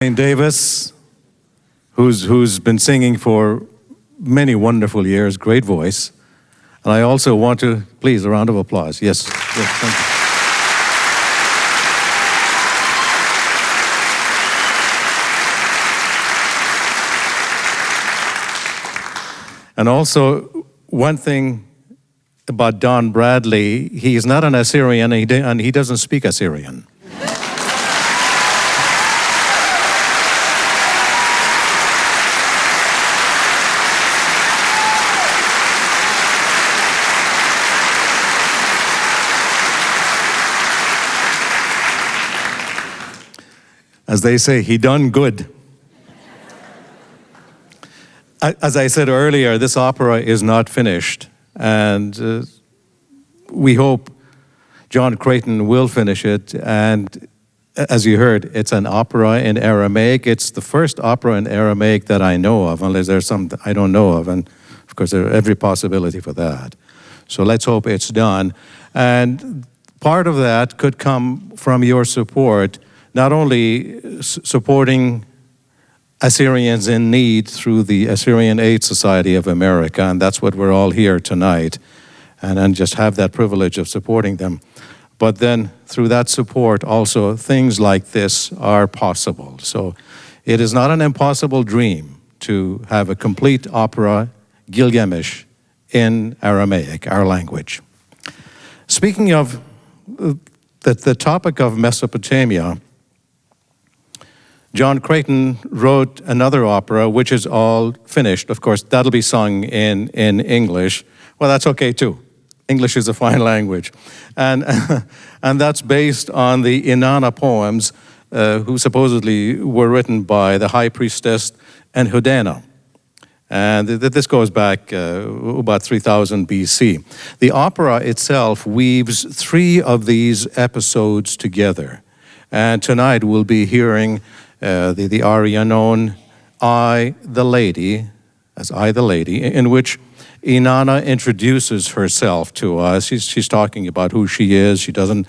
Davis, who's been singing for many wonderful years, great voice. And I also want to, please, a round of applause. Yes, thank you. And also, one thing about Don Bradley, he is not an Assyrian and he doesn't speak Assyrian. As they say, he done good. As I said earlier, this opera is not finished, and we hope John Creighton will finish it. And as you heard, it's an opera in Aramaic. It's the first opera in Aramaic that I know of, unless there's some I don't know of, and of course there's every possibility for that. So let's hope it's done. And part of that could come from your support, not only supporting Assyrians in need through the Assyrian Aid Society of America, and that's what we're all here tonight, and just have that privilege of supporting them. But then through that support also things like this are possible. So it is not an impossible dream to have a complete opera, Gilgamesh, in Aramaic, our language. Speaking of the topic of Mesopotamia, John Creighton wrote another opera, which is all finished. Of course, that'll be sung in English. Well, that's okay too. English is a fine language. And that's based on the Inanna poems, who supposedly were written by the high priestess Enheduanna. And this goes back about 3000 BC. The opera itself weaves three of these episodes together. And tonight we'll be hearing the aria known I, the Lady, in which Inanna introduces herself to us. She's talking about who she is. She doesn't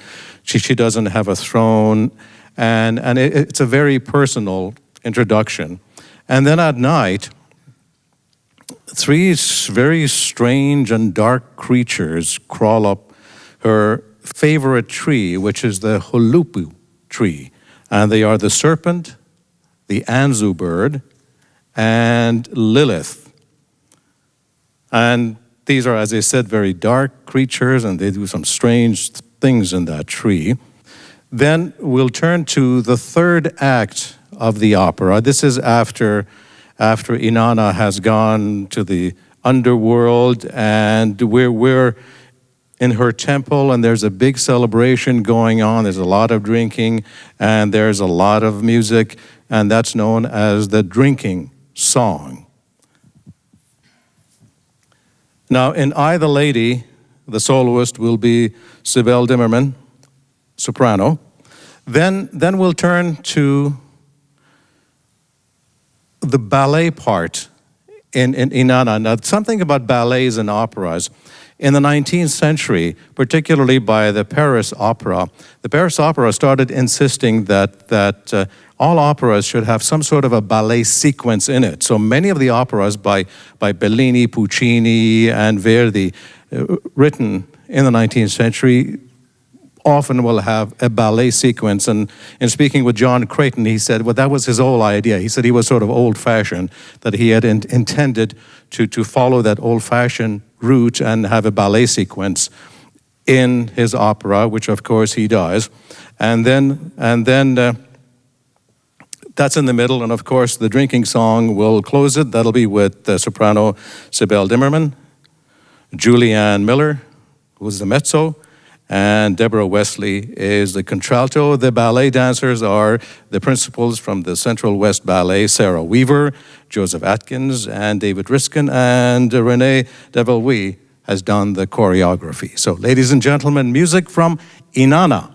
have a throne, and it's a very personal introduction. And then at night, three very strange and dark creatures crawl up her favorite tree, which is the hulupu tree. And they are the serpent, the Anzu bird, and Lilith. And these are, as I said, very dark creatures, and they do some strange things in that tree. Then we'll turn to the third act of the opera. This is after Inanna has gone to the underworld, and we're in her temple, and there's a big celebration going on. There's a lot of drinking, and there's a lot of music, and that's known as the drinking song. Now, in I, the Lady, the soloist will be Sibel Dimmerman, soprano. Then we'll turn to the ballet part in Inanna. Now, something about ballets and operas. In the 19th century, particularly by the Paris Opera started insisting that all operas should have some sort of a ballet sequence in it. So many of the operas by Bellini, Puccini, and Verdi, written in the 19th century, often will have a ballet sequence. And in speaking with John Creighton, he said, well, that was his whole idea. He said he was sort of old-fashioned, that he had intended to follow that old-fashioned route and have a ballet sequence in his opera, which of course he does. And then that's in the middle, and of course the drinking song will close it. That'll be with soprano Sibel Dimmerman, Julianne Miller, who's the mezzo, and Deborah Wesley is the contralto. The ballet dancers are the principals from the Central West Ballet, Sarah Weaver, Joseph Atkins, and David Riskin, and Renee Devilwy has done the choreography. So, ladies and gentlemen, music from Inanna.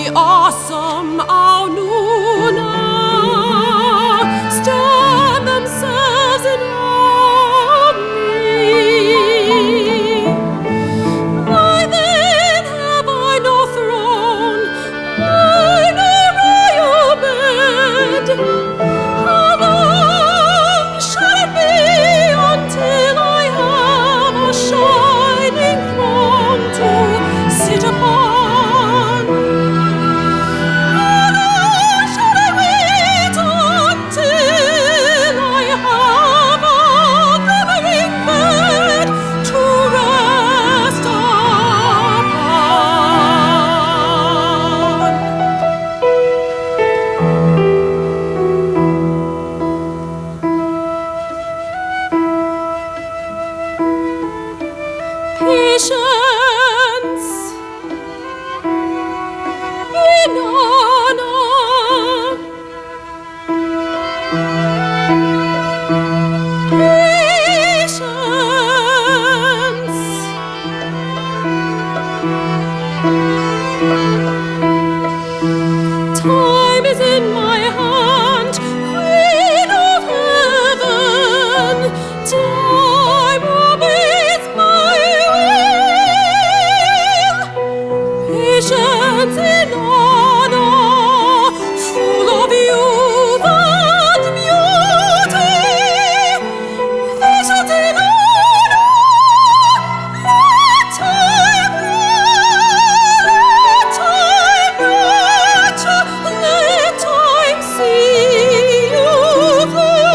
the awesome Aununa stand themselves in awe of me. Why then have I no throne, I no royal bed? How long shall it be until I have a shining throne to sit upon? How long shall I wait until I have a glimmering bed to rest upon? Patience in honor, patience. Time is in my